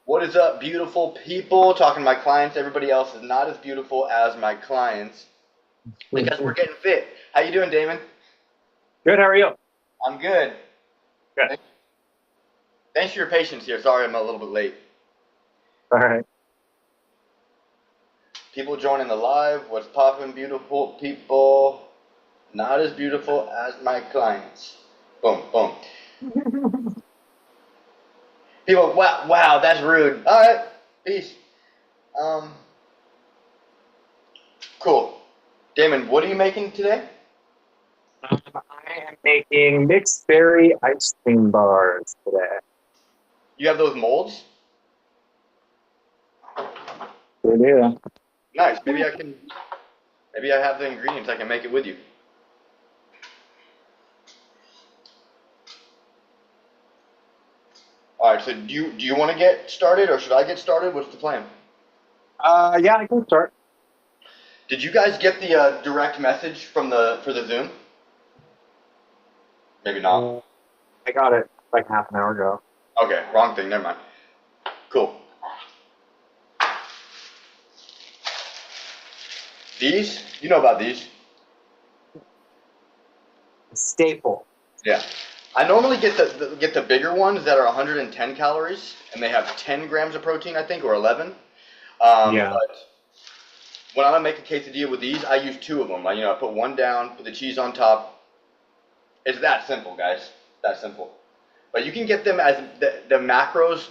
What is up, beautiful people? Talking to my clients. Everybody else is not as beautiful as my clients because we're getting fit. How you doing, Damon? Good, how are you? I'm good. Good. Thanks for your patience here. Sorry I'm a little bit late. All right. People joining the live. What's poppin', beautiful people? Not as beautiful as my clients. Boom, boom. People, wow, that's rude. All right, peace. Um, cool. Damon, what are you making today? I am making mixed berry ice cream bars today. You have those molds? Good deal. Nice. Maybe I have the ingredients. I can make it with you. All right. So do you want to get started, or should I get started? What's the plan? Yeah, I can start. Did you guys get the direct message from for the Zoom? Maybe not. Uh, I got it like half an hour ago. Okay, wrong thing. Never mind. Cool. These, you know about these? Staple. Yeah. I normally get the bigger ones that are 110 calories, and they have 10 grams of protein, I think, or 11. Yeah. But when I'm gonna make a quesadilla with these, I use two of them. I put one down, put the cheese on top. It's that simple, guys. That simple. But you can get them as the macros,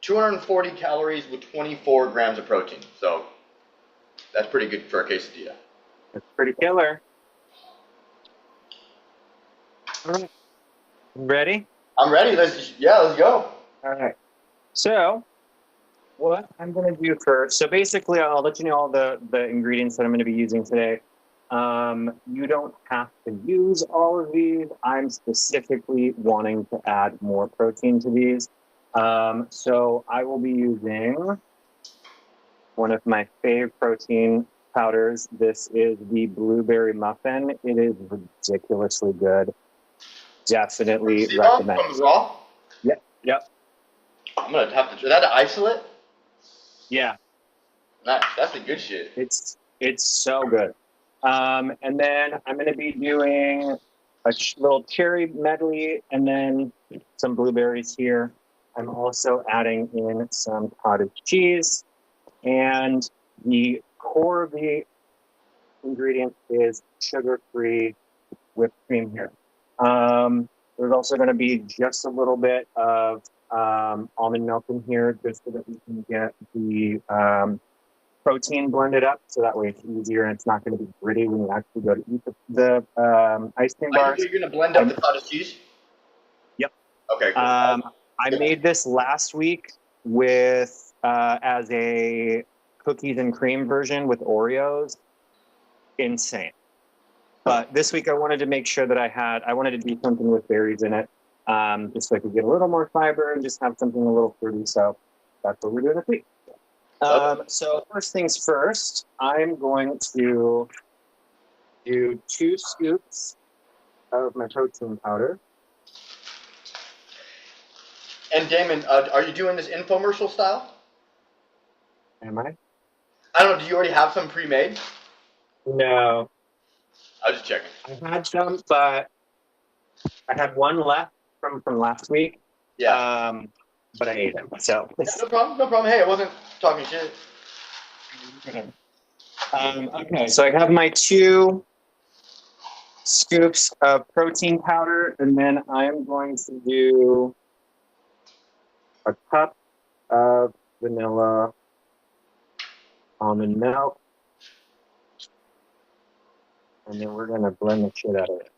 240 calories with 24 grams of protein. So that's pretty good for a quesadilla. It's pretty killer. All right. Ready? I'm ready. Let's go. All right. So, what I'm going to do first, so basically, I'll let you know all the ingredients that I'm going to be using today. You don't have to use all of these. I'm specifically wanting to add more protein to these. So I will be using one of my fave protein powders. This is the blueberry muffin. It is ridiculously good. From Definitely Sebum, recommend. from Raw. Yep, yep, I'm gonna have to. Is that the isolate? yeah. Nice. That's the good shit. It's so good. And then I'm going to be doing a little cherry medley and then some blueberries here. I'm also adding in some cottage cheese, and the core of the ingredient is sugar-free whipped cream here. There's also going to be just a little bit of almond milk in here, just so that we can get the protein blended up, so that way it's easier and it's not going to be gritty when you actually go to eat the ice cream bars. You're gonna blend up I, the cottage cheese. yep. Okay, cool. I made this last week with as a cookies and cream version with Oreos. Insane. But this week I wanted to make sure that I wanted to do something with berries in it, just so I could get a little more fiber and just have something a little fruity. So that's what we're doing this week. So first things first, I'm going to do 2 scoops of my protein powder. And Damon, are you doing this infomercial style? Am I? I don't know. Do you already have some pre-made? No. I was just checking. I had some, but I had one left from last week. Yeah. But I ate it. So Yeah, no problem. No problem. Hey, I wasn't talking shit. okay, so I have my 2 scoops of protein powder, and then I'm going to do a cup of vanilla almond milk, and then we're going to blend the shit out of it.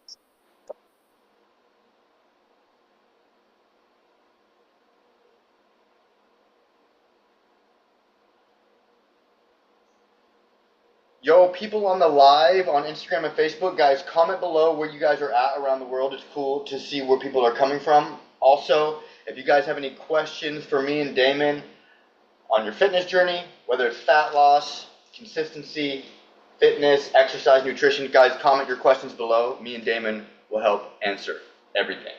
Yo, people on the live on Instagram and Facebook, guys, comment below where you guys are at around the world. It's cool to see where people are coming from. Also, if you guys have any questions for me and Damon on your fitness journey, whether it's fat loss, consistency, fitness, exercise, nutrition, guys, comment your questions below. Me and Damon will help answer everything.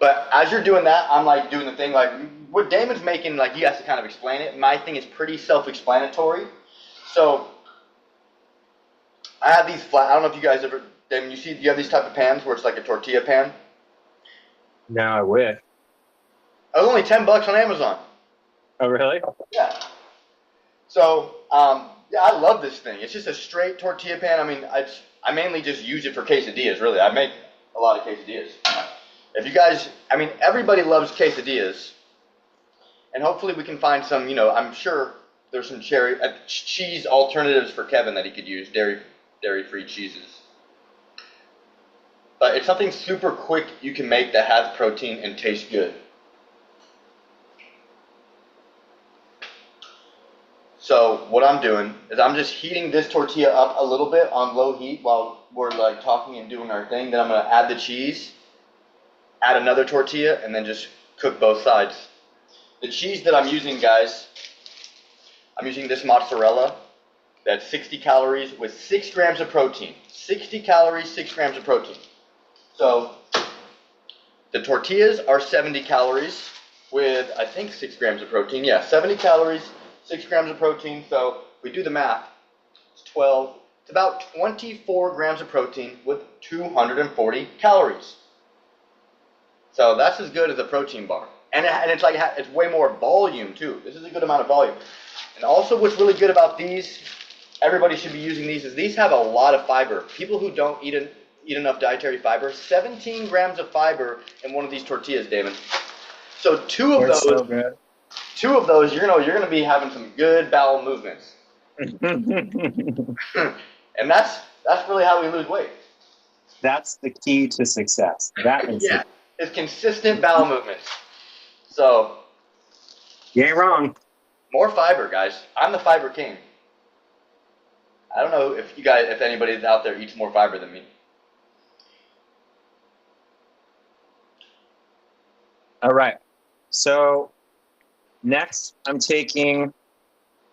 But as you're doing that, I'm like doing the thing like what Damon's making. Like he has to kind of explain it. My thing is pretty self-explanatory. So I have these flat. I don't know if you guys ever, Damon. You have these type of pans where it's like a tortilla pan. No, I wish. It was only $10 on Amazon. Oh, really? Yeah. So yeah, I love this thing. It's just a straight tortilla pan. I mean, I mainly just use it for quesadillas. Really, I make a lot of quesadillas. If you guys, I mean, everybody loves quesadillas, and hopefully we can find some. You know, I'm sure there's some cheese alternatives for Kevin that he could use, dairy-free cheeses. But it's something super quick you can make that has protein and tastes good. So what I'm doing is I'm just heating this tortilla up a little bit on low heat while we're like talking and doing our thing. Then I'm gonna add the cheese, add another tortilla, and then just cook both sides. The cheese that I'm using, guys, I'm using this mozzarella. That's 60 calories with 6 grams of protein. 60 calories, 6 grams of protein. So the tortillas are 70 calories with, I think, 6 grams of protein. Yeah, 70 calories, 6 grams of protein. So we do the math. It's 12. It's about 24 grams of protein with 240 calories. So that's as good as a protein bar. And it's like it's way more volume too. This is a good amount of volume. And also what's really good about these, everybody should be using these, is these have a lot of fiber. People who don't eat enough dietary fiber, 17 grams of fiber in one of these tortillas, Damon. So two of those you're gonna be having some good bowel movements. And that's really how we lose weight. That's the key to success. Yeah, it's consistent bowel movements. So you ain't wrong. More fiber, guys. I'm the fiber king. I don't know if anybody out there eats more fiber than me. All right. So next, I'm taking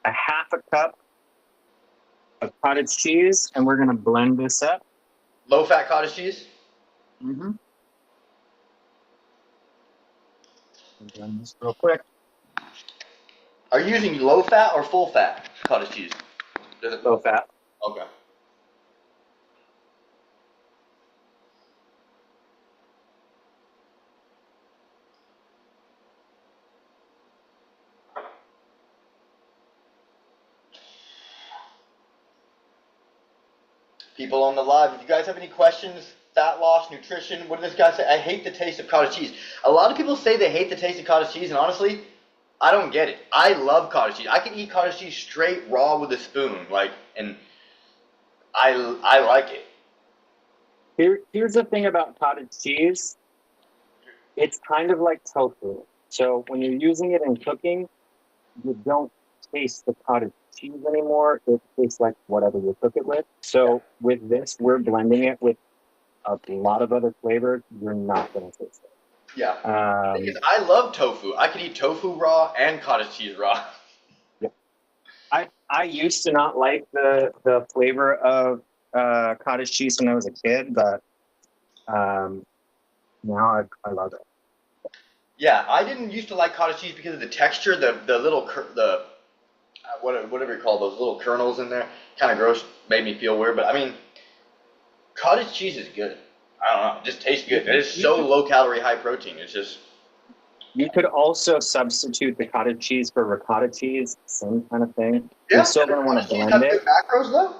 a half a cup of cottage cheese, and we're going to blend this up. Low-fat cottage cheese? Mm-hmm. Blend this real quick. Are you using low-fat or full-fat cottage cheese? Low-fat. Okay. People on the live, if you guys have any questions, fat loss, nutrition, what did this guy say? I hate the taste of cottage cheese. A lot of people say they hate the taste of cottage cheese, and honestly, I don't get it. I love cottage cheese. I can eat cottage cheese straight raw with a spoon, and I like it. Here's the thing about cottage cheese. It's kind of like tofu. So when you're using it in cooking, you don't taste the cottage cheese anymore. It tastes like whatever you cook it with. So with this, we're blending it with a lot of other flavors. You're not going to taste it. Yeah. Because I love tofu. I could eat tofu raw and cottage cheese raw. Yeah. I used to not like the flavor of cottage cheese when I was a kid, but now I love it. Yeah, I didn't used to like cottage cheese because of the texture, the little whatever you call those little kernels in there, kind of gross, made me feel weird. But I mean, cottage cheese is good. I don't know, it just tastes good. It is so low calorie, high protein. It's just. You could also substitute the cottage cheese for ricotta cheese, same kind of thing. Yeah, you're still going to want to blend it. Good macros though.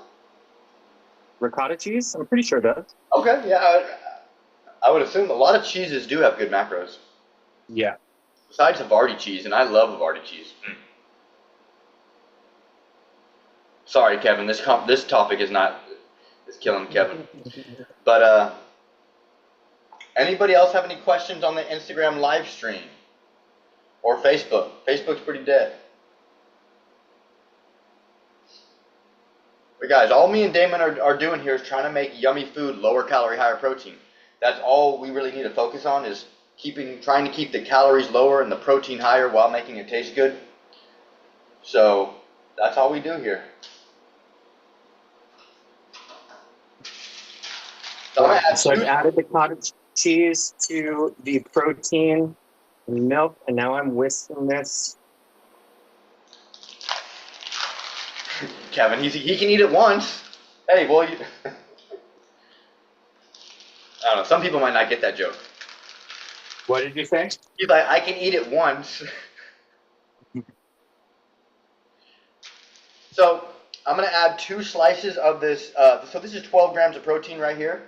Ricotta cheese, I'm pretty sure it does. Okay, yeah, I would assume a lot of cheeses do have good macros. Yeah. Besides Havarti cheese, and I love Havarti cheese. Sorry, Kevin. This topic is killing Kevin. But anybody else have any questions on the Instagram live stream or Facebook? Facebook's pretty dead. But guys, all me and Damon are doing here is trying to make yummy food lower calorie, higher protein. That's all we really need to focus on is trying to keep the calories lower and the protein higher while making it taste good. So that's all we do here. So I've added the cottage cheese to the protein milk, and now I'm whisking this. Kevin, he can eat it once. Hey, well, I don't know. Some people might not get that joke. What did you say? He's like, I can eat it once. So I'm gonna add 2 slices of this. So this is 12 grams of protein right here.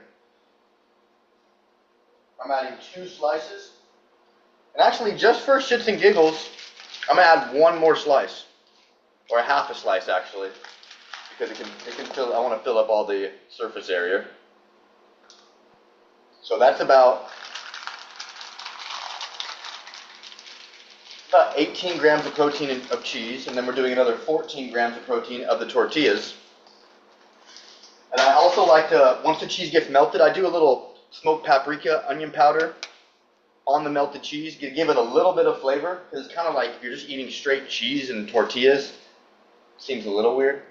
I'm adding 2 slices. And actually, just for shits and giggles, I'm gonna add 1 more slice, or a half a slice actually, because it can fill. I want to fill up all the surface area. So that's about 18 grams of protein of cheese, and then we're doing another 14 grams of protein of the tortillas. And I also like to, once the cheese gets melted, I do a little smoked paprika, onion powder on the melted cheese, give it a little bit of flavor, because it's kind of like if you're just eating straight cheese and tortillas, seems a little weird.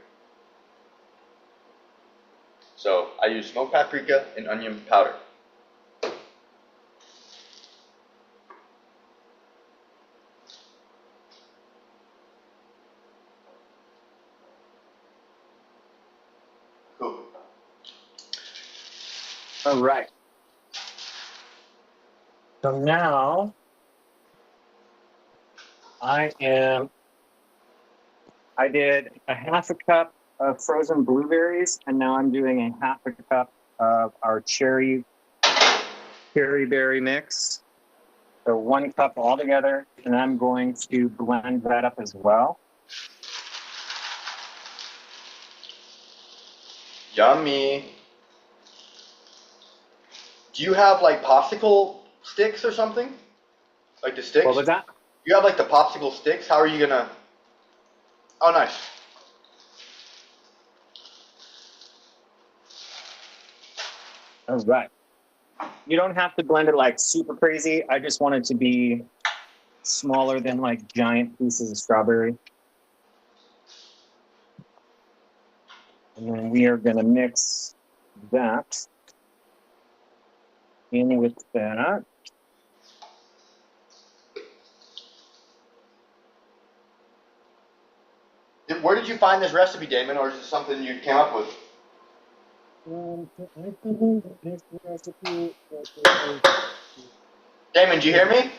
So I use smoked paprika and onion powder. Cool. All right. So now I did a half a cup of frozen blueberries, and now I'm doing a half a cup of our cherry berry mix. So 1 cup altogether, and I'm going to blend that up as well. Yummy. Do you have like popsicle sticks or something? Like the sticks? What was that? You have like the popsicle sticks? How are you gonna? Oh, nice. All right. You don't have to blend it like super crazy. I just want it to be smaller than like giant pieces of strawberry. And then we are going to mix that in with that. Where did you find this recipe, Damon, or is it something you came up with? Damon, do you hear me?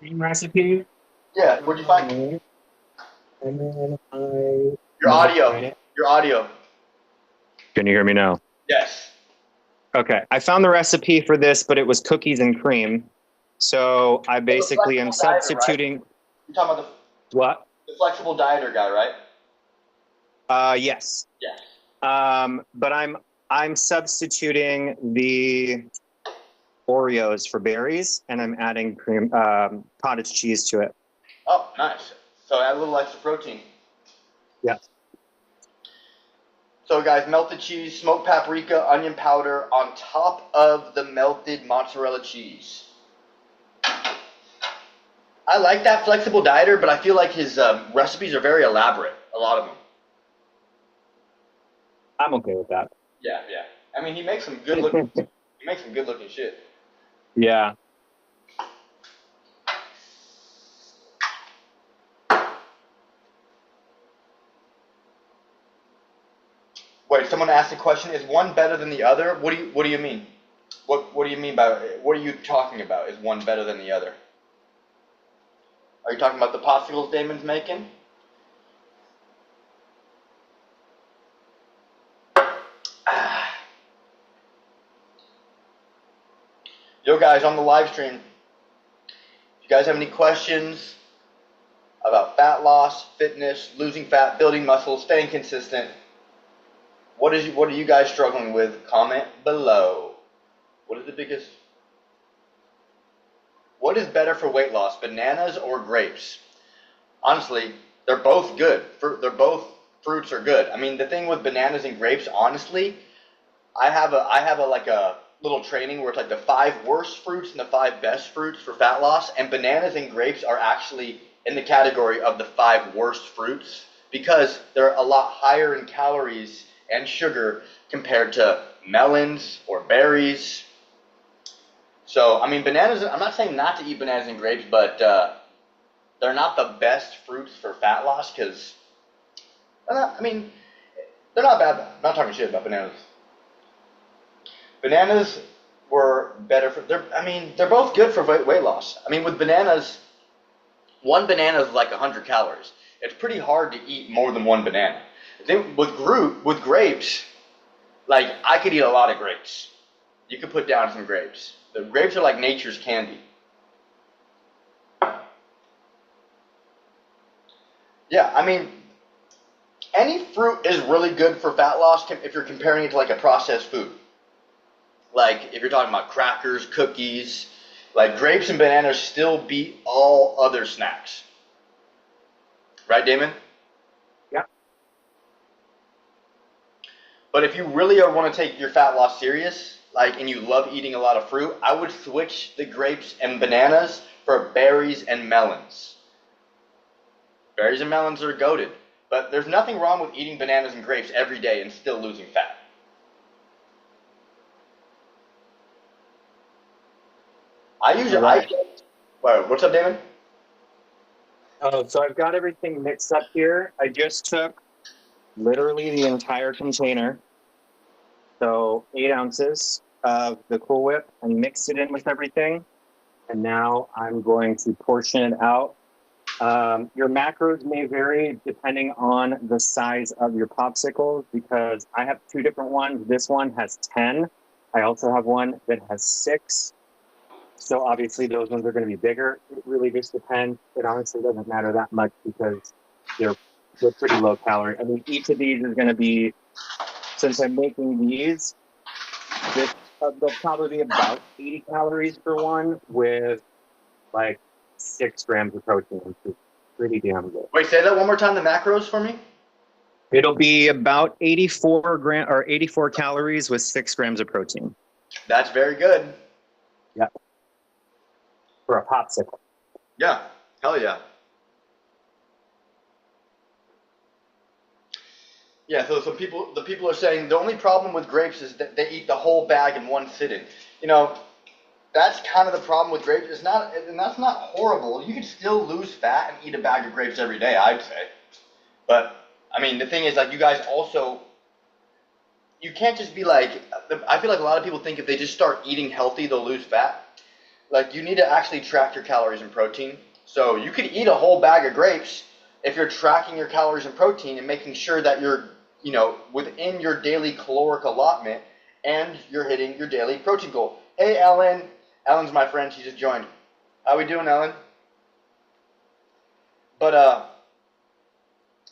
Same recipe. Yeah, where'd you find it? And then Your audio. Your audio. Can you hear me now? Yes. Okay. I found the recipe for this, but it was cookies and cream. So I basically am substituting. Right? You're talking about what? The flexible dieter guy, right? Yes. Yeah. But I'm substituting the Oreos for berries, and I'm adding cream, cottage cheese to it. Oh, nice. So add a little extra protein. Yeah. So guys, melted cheese, smoked paprika, onion powder on top of the melted mozzarella cheese. I like that flexible dieter, but I feel like his recipes are very elaborate. A lot of them. I'm okay with that. Yeah. I mean, he makes some good looking. He makes some good looking shit. Yeah. Wait, someone asked a question. Is one better than the other? What do you mean? What do you mean by? What are you talking about? Is one better than the other? Are you talking about the popsicles Damon's making? Yo guys, on the live stream, if you guys have any questions about fat loss, fitness, losing fat, building muscle, staying consistent, what are you guys struggling with? Comment below. What is better for weight loss, bananas or grapes? Honestly, they're both good. Both fruits are good. I mean, the thing with bananas and grapes, honestly, I have a little training where it's like the 5 worst fruits and the 5 best fruits for fat loss, and bananas and grapes are actually in the category of the 5 worst fruits because they're a lot higher in calories and sugar compared to melons or berries. So, I mean, bananas, I'm not saying not to eat bananas and grapes, but they're not the best fruits for fat loss because, I mean, they're not bad. I'm not talking shit about bananas. Bananas were better for, they're both good for weight loss. I mean, with bananas, one banana is like 100 calories. It's pretty hard to eat more than one banana. Then with grapes, like I could eat a lot of grapes. You could put down some grapes. The grapes are like nature's candy. Yeah, I mean, any fruit is really good for fat loss if you're comparing it to like a processed food. Like if you're talking about crackers, cookies, like grapes and bananas still beat all other snacks. Right, Damon? Yeah. But if you really want to take your fat loss serious, like, and you love eating a lot of fruit, I would switch the grapes and bananas for berries and melons. Berries and melons are goated. But there's nothing wrong with eating bananas and grapes every day and still losing fat. What's up, Damon? Oh, so I've got everything mixed up here. I just took literally the entire container, so 8 ounces of the Cool Whip, and mixed it in with everything. And now I'm going to portion it out. Your macros may vary depending on the size of your popsicles, because I have 2 different ones. This one has 10. I also have one that has 6. So obviously those ones are going to be bigger. It really just depends. It honestly doesn't matter that much because they're pretty low calorie. I mean, each of these is going to be, since I'm making these, they'll probably be about 80 calories for one, with like 6 grams of protein, which is pretty damn good. Wait, say that one more time, the macros for me? It'll be about 84 calories with 6 grams of protein. That's very good. Yeah. For a popsicle. Yeah, hell yeah. Yeah, so the people are saying the only problem with grapes is that they eat the whole bag in one sitting. You know, that's kind of the problem with grapes. And that's not horrible. You can still lose fat and eat a bag of grapes every day, I'd say. But I mean, the thing is, like, you guys also, you can't just be like, I feel like a lot of people think if they just start eating healthy, they'll lose fat. Like, you need to actually track your calories and protein. So you could eat a whole bag of grapes if you're tracking your calories and protein and making sure that you're, within your daily caloric allotment and you're hitting your daily protein goal. Hey, Ellen. Ellen's my friend. She just joined. How we doing, Ellen? But,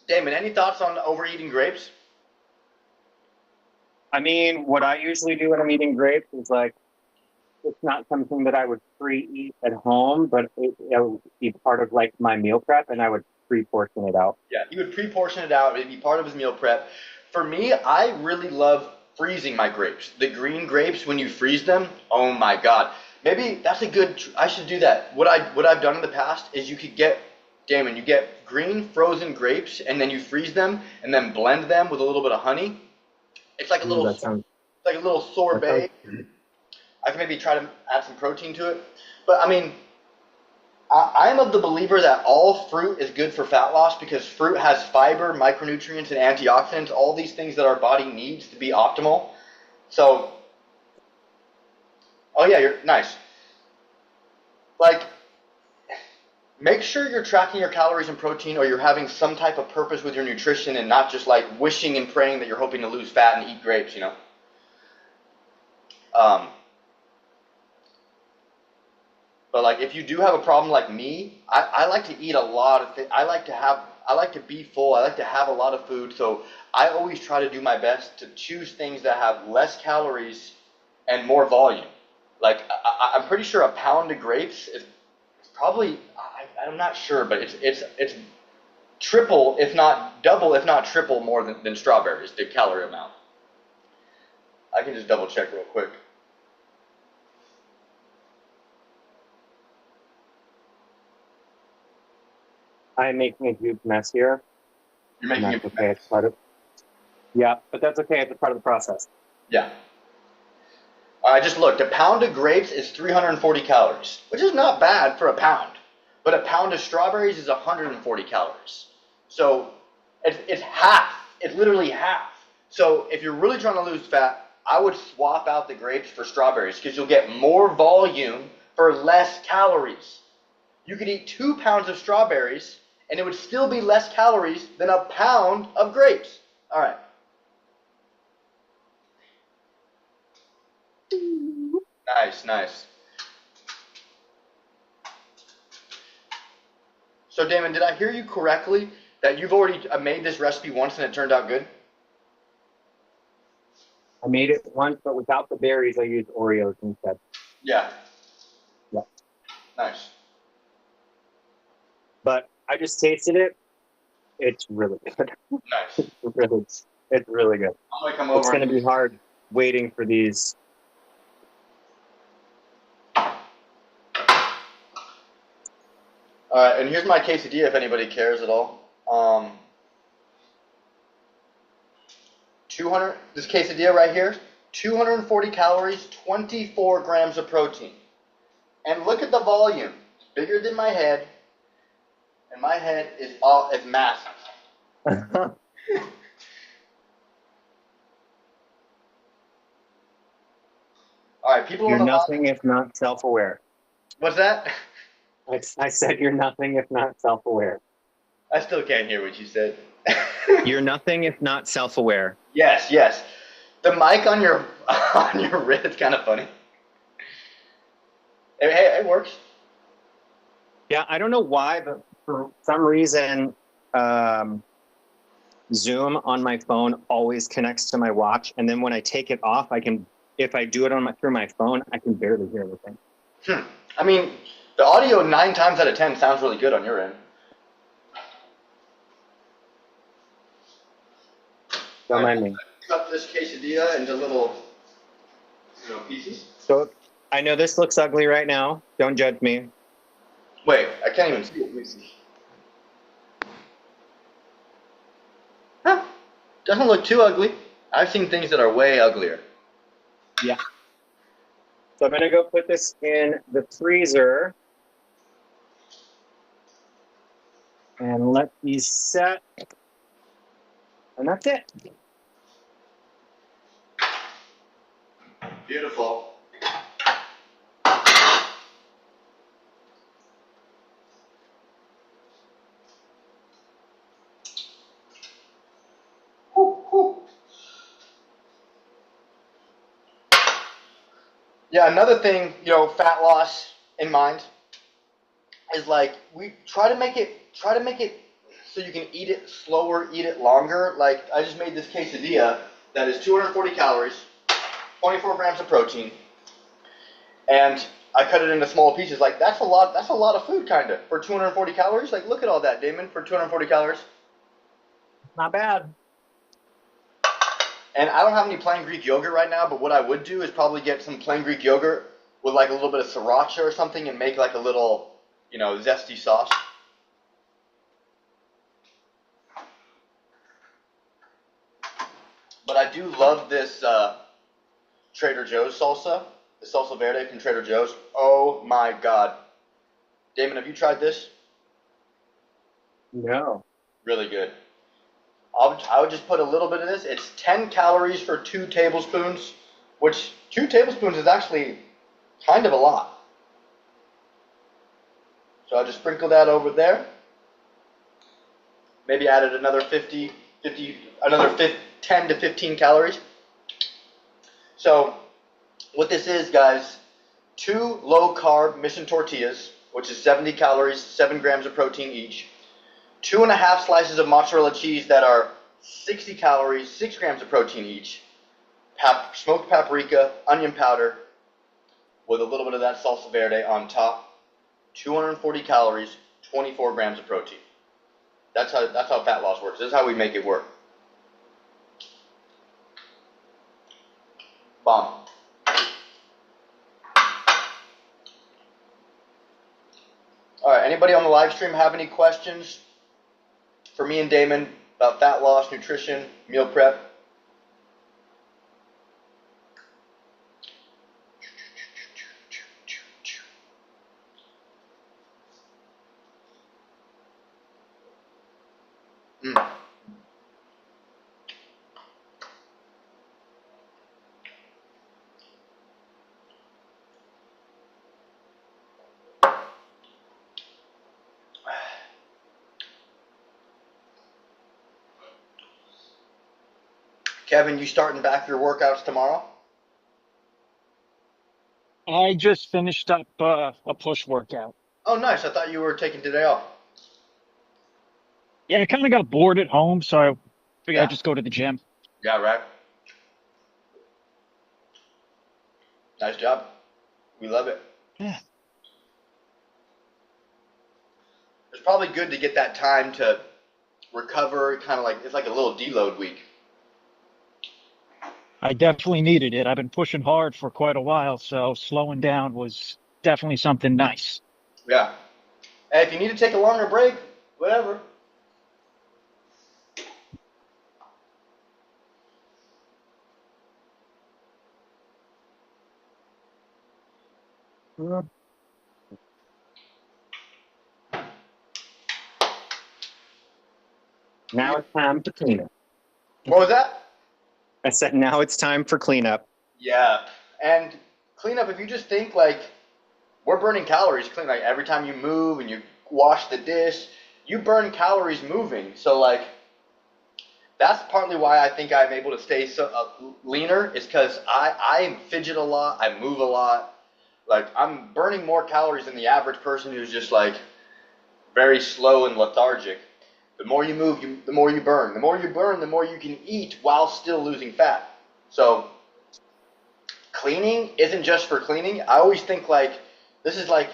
Damon, any thoughts on overeating grapes? I mean, what I usually do when I'm eating grapes is, like, it's not something that I would pre-eat at home, but it would be part of, like, my meal prep, and I would pre-portion it out. Yeah, he would pre-portion it out. It'd be part of his meal prep. For me, I really love freezing my grapes. The green grapes, when you freeze them, oh my god. Maybe that's a good, I should do that. What I've done in the past is you get green frozen grapes, and then you freeze them, and then blend them with a little bit of honey. It's like a little sorbet. I can maybe try to add some protein to it. But I mean, I'm of the believer that all fruit is good for fat loss because fruit has fiber, micronutrients, and antioxidants, all these things that our body needs to be optimal. So, oh yeah, you're nice. Like, make sure you're tracking your calories and protein, or you're having some type of purpose with your nutrition and not just like wishing and praying that you're hoping to lose fat and eat grapes, But like, if you do have a problem like me, I like to eat a lot of things. I like to be full. I like to have a lot of food. So I always try to do my best to choose things that have less calories and more volume. Like, I'm pretty sure a pound of grapes is probably, I'm not sure, but it's triple, if not double, if not triple more than strawberries, the calorie amount. I can just double check real quick. I'm making a huge mess here. You're making a okay. It's part of, yeah, but that's okay. It's a part of the process. Yeah. I just looked. A pound of grapes is 340 calories, which is not bad for a pound. But a pound of strawberries is 140 calories. So it's half. It's literally half. So if you're really trying to lose fat, I would swap out the grapes for strawberries because you'll get more volume for less calories. You could eat 2 pounds of strawberries and it would still be less calories than a pound of grapes. All right. Nice, nice. So Damon, did I hear you correctly that you've already made this recipe once and it turned out good? I made it once, but without the berries, I used Oreos instead. Yeah. Yeah. Nice. But I just tasted it. It's really good. Nice. It's really good. I'm gonna come over. It's going to be hard waiting for these. All right, and here's my quesadilla if anybody cares at all. 200. This quesadilla right here, 240 calories, 24 grams of protein. And look at the volume. It's bigger than my head, and my head is massive. All right, people You're on the nothing if not self-aware. What's that? I said you're nothing if not self-aware. I still can't hear what you said. You're nothing if not self-aware. Yes, yes. The mic on your wrist is kind of funny. It works. Yeah, I don't know why, but for some reason, Zoom on my phone always connects to my watch, and then when I take it off, if I do it through my phone, I can barely hear anything. I mean, the audio 9 times out of 10 sounds really good on your end. Don't mind me. Cut this quesadilla into little, pieces. So I know this looks ugly right now. Don't judge me. Wait, I can't even see it. Let me see. Huh? Doesn't look too ugly. I've seen things that are way uglier. Yeah. So I'm going to go put this in the freezer and let these set. And that's it. Beautiful. Yeah, another thing, fat loss in mind is like we try to make it so you can eat it slower, eat it longer. Like I just made this quesadilla that is 240 calories, 24 grams of protein, and I cut it into small pieces. Like that's a lot of food kind of for 240 calories. Like look at all that, Damon, for 240 calories. Not bad. And I don't have any plain Greek yogurt right now, but what I would do is probably get some plain Greek yogurt with like a little bit of sriracha or something and make like a little, zesty sauce. But I do love this Trader Joe's salsa, the salsa verde from Trader Joe's. Oh my God. Damon, have you tried this? No. Really good. I would just put a little bit of this. It's 10 calories for 2 tablespoons, which 2 tablespoons is actually kind of a lot. So I'll just sprinkle that over there. Maybe added another 10 to 15 calories. So what this is, guys, 2 low-carb mission tortillas, which is 70 calories, 7 grams of protein each. 2.5 slices of mozzarella cheese that are 60 calories, 6 grams of protein each. Smoked paprika, onion powder, with a little bit of that salsa verde on top. 240 calories, 24 grams of protein. That's how fat loss works. This is how we make it work. Bomb. All right, anybody on the live stream have any questions for me and Damon about fat loss, nutrition, meal prep? Mm. Kevin, you starting back your workouts tomorrow? I just finished up a push workout. Oh, nice. I thought you were taking today off. Yeah, I kind of got bored at home, so I figured I'd Yeah. just go to the gym. Yeah, right. Nice job. We love it. Yeah, It's probably good to get that time to recover, kind of like it's like a little deload week. I definitely needed it. I've been pushing hard for quite a while, so slowing down was definitely something nice. Yeah. Hey, if you need to take a longer break, whatever. Mm. Now it's time for cleanup. What was that? I said now it's time for cleanup. Yeah. And cleanup, if you just think like we're burning calories clean, like every time you move and you wash the dish, you burn calories moving. So like that's partly why I think I'm able to stay so leaner is because I fidget a lot, I move a lot. Like I'm burning more calories than the average person who's just like very slow and lethargic. The more you move, the more you burn. The more you burn, the more you can eat while still losing fat. So cleaning isn't just for cleaning. I always think like this is like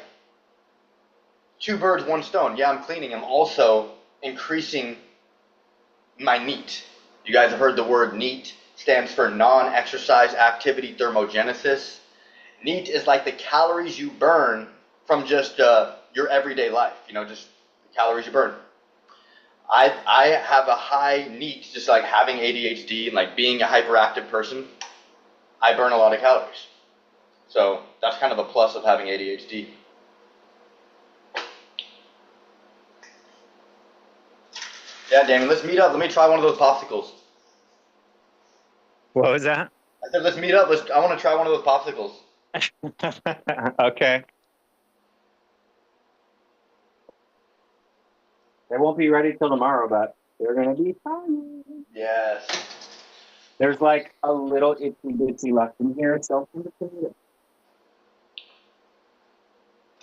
two birds, one stone. Yeah, I'm cleaning. I'm also increasing my NEAT. You guys have heard the word NEAT. Stands for non-exercise activity thermogenesis. NEAT is like the calories you burn from just your everyday life. You know, just the calories you burn. I have a high NEAT, just like having ADHD and like being a hyperactive person. I burn a lot of calories. So that's kind of a plus of having ADHD. Yeah, Damon, let's meet up. Let me try one of those popsicles. What was that? I said, let's meet up. I want to try one of those popsicles. Okay. They won't be ready till tomorrow, but they're gonna be fine. Yes. There's like a little itsy bitsy left in here, so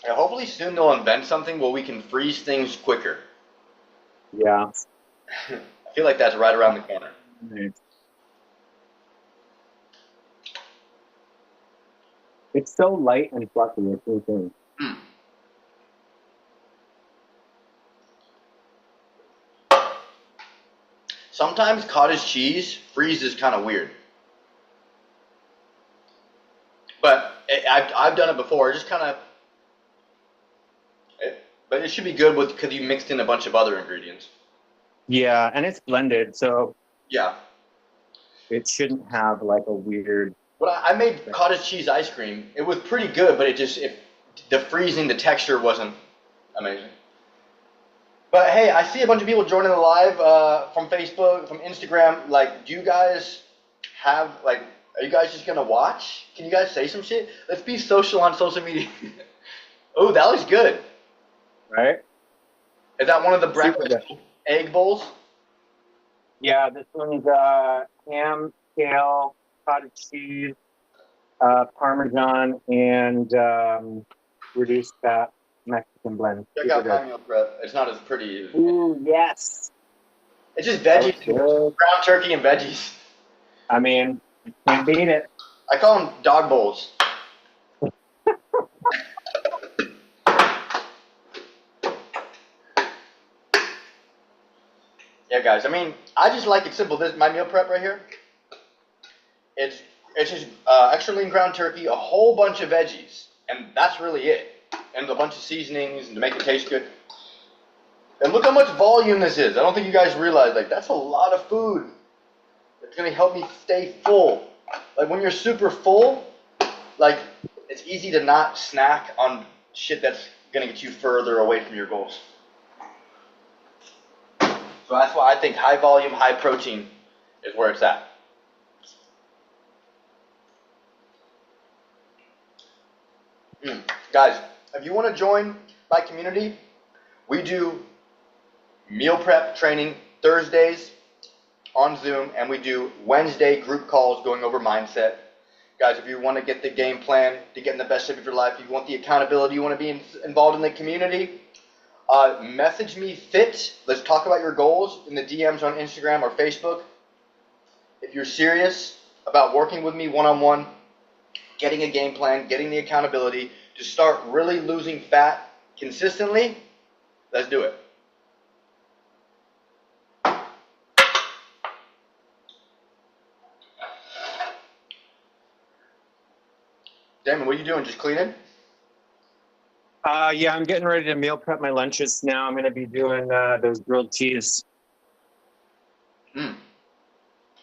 Yeah, hopefully soon they'll invent something where we can freeze things quicker. yeah. I feel like that's right around the corner. It's so light and fluffy. It's insane. Mm. Sometimes cottage cheese freezes kind of weird. But I've done it before. It just kind of, but it should be good with because you mixed in a bunch of other ingredients. Yeah, and it's blended, so Yeah. it shouldn't have like a weird. But I made cottage cheese ice cream. It was pretty good, but the freezing, the texture wasn't amazing. But hey, I see a bunch of people joining the live from Facebook, from Instagram. Like, do you guys have like? Are you guys just gonna watch? Can you guys say some shit? Let's be social on social media. Oh, that looks good. Right? Is that one of the Super breakfast good. egg bowls? Yeah, this one's ham, kale, cottage cheese, Parmesan, and reduced fat Mexican blend. Check Super out good. my meal prep. It's not as pretty. Ooh, yes. It's just veggies, That's good. ground turkey and veggies. I mean, can't beat it. I call them dog bowls. Yeah, guys. I mean, I just like it simple. This my meal prep right here. It's it's just extra lean ground turkey, a whole bunch of veggies, and that's really it. And a bunch of seasonings to make it taste good. And look how much volume this is. I don't think you guys realize like that's a lot of food. It's gonna help me stay full. Like when you're super full, like it's easy to not snack on shit that's gonna get you further away from your goals. So So that's why I think high volume, high protein is where it's at. Guys, if you want to join my community, we do meal prep training Thursdays on Zoom, and we do Wednesday group calls going over mindset. Guys, if you want to get the game plan to get in the best shape of your life, you want the accountability, you want to be involved in the community, message me fit. Let's talk about your goals in the DMs on Instagram or Facebook. If you're serious about working with me one-on-one, getting a game plan, getting the accountability to start really losing fat consistently, let's do it. Damon, what are you doing? Just cleaning? Yeah, I'm getting ready to meal prep my lunches now. I'm going to be doing those grilled cheese.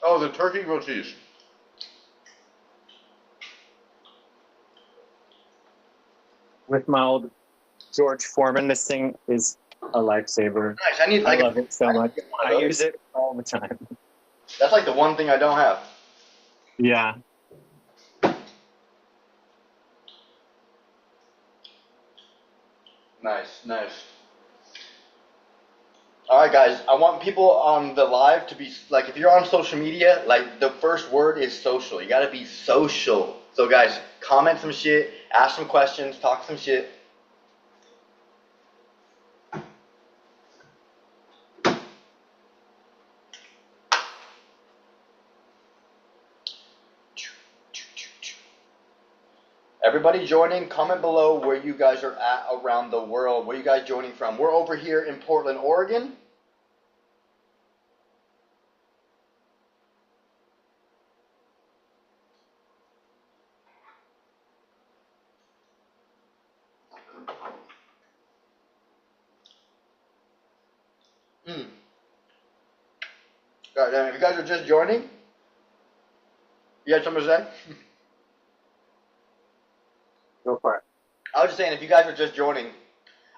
Oh, the turkey grilled cheese. With my old George Foreman. This thing is a lifesaver. Nice. I love it so much. I use it all the time. That's like the one thing I don't have. Yeah. Nice. All right, guys. I want people on the live to be like, if you're on social media, like the first word is social. You got to be social. So, guys, comment some shit, ask some questions, talk some shit. Everybody joining, comment below where you guys are at around the world. Where are you guys joining from? We're over here in Portland, Oregon. God damn, if you guys are just joining, you had something to say? Go for it. I was just saying, if you guys are just joining,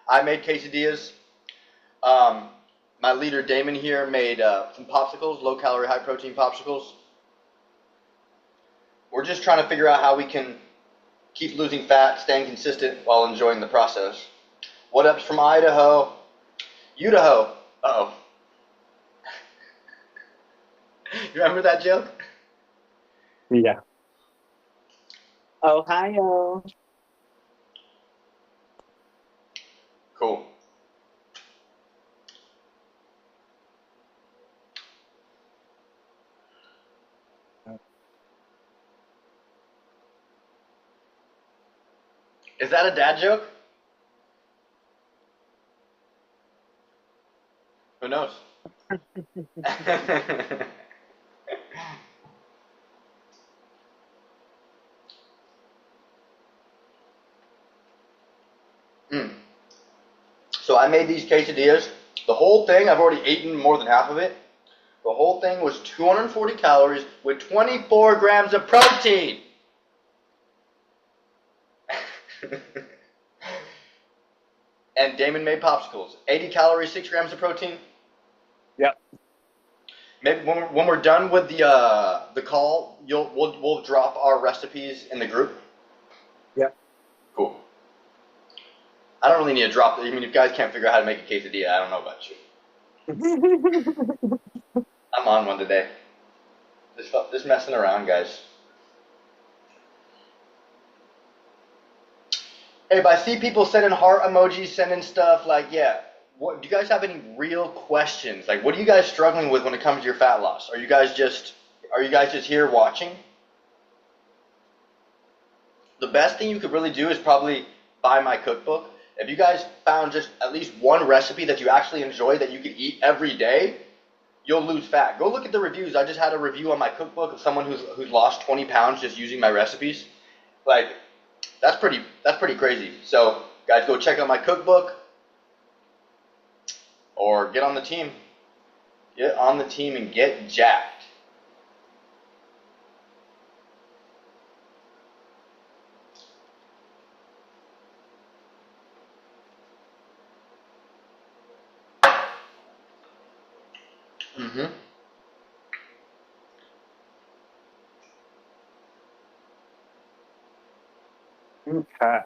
I made quesadillas. My leader Damon here made some popsicles, low-calorie, high-protein popsicles. We're just trying to figure out how we can keep losing fat, staying consistent while enjoying the process. What up's from Idaho? Idaho. Uh-oh. You remember that joke? Yeah. Ohio. Cool. Is that a dad joke? Who knows? So I made these quesadillas. The whole thing, I've already eaten more than half of it. The whole thing was 240 calories with 24 grams of protein. And Damon made popsicles. 80 calories, 6 grams of protein. Yep. Maybe when we're done with the call, we'll drop our recipes in the group. Yep. Cool. I don't really need to drop. I mean, if you guys can't figure out how to make a quesadilla, I don't know about you. I'm on one today. Just messing around, guys. Hey, but I see people sending heart emojis, sending stuff like, yeah. What do you guys have any real questions? Like, what are you guys struggling with when it comes to your fat loss? Are you guys just here watching? The best thing you could really do is probably buy my cookbook. If you guys found just at least one recipe that you actually enjoy that you could eat every day, you'll lose fat. Go look at the reviews. I just had a review on my cookbook of someone who's lost 20 pounds just using my recipes. Like, that's pretty crazy. So, guys, go check out my cookbook or get on the team. Get on the team and get jacked. Mm-hmm. Okay.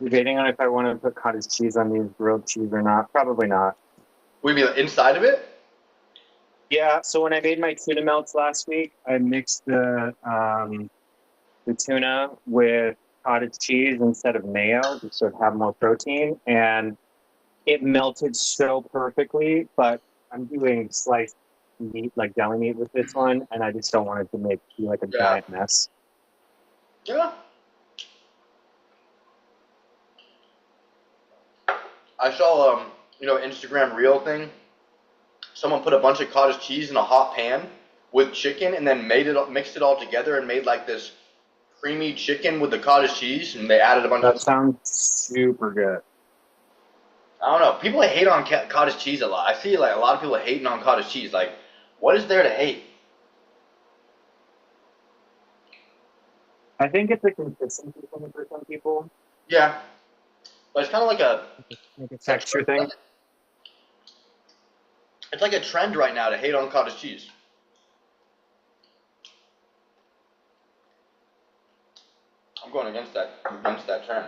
Debating on if I want to put cottage cheese on these grilled cheese or not. Probably not. We mean inside of it? Yeah. So when I made my tuna melts last week, I mixed the tuna with cottage cheese instead of mayo, just to have more protein, and it melted so perfectly. But I'm doing sliced meat, like deli meat, with this one, and I just don't want it to be like a Yeah. giant mess. Yeah. I saw Instagram reel thing. Someone put a bunch of cottage cheese in a hot pan with chicken and then mixed it all together and made like this creamy chicken with the cottage cheese, and they added a bunch of. That sounds super good. I don't know. People hate on cottage cheese a lot. I see like a lot of people hating on cottage cheese. Like, what is there to hate? I think it's a consistency thing for some people, Yeah, but it's kind of like like a texture thing. it's like a trend right now to hate on cottage cheese. I'm going against that trend.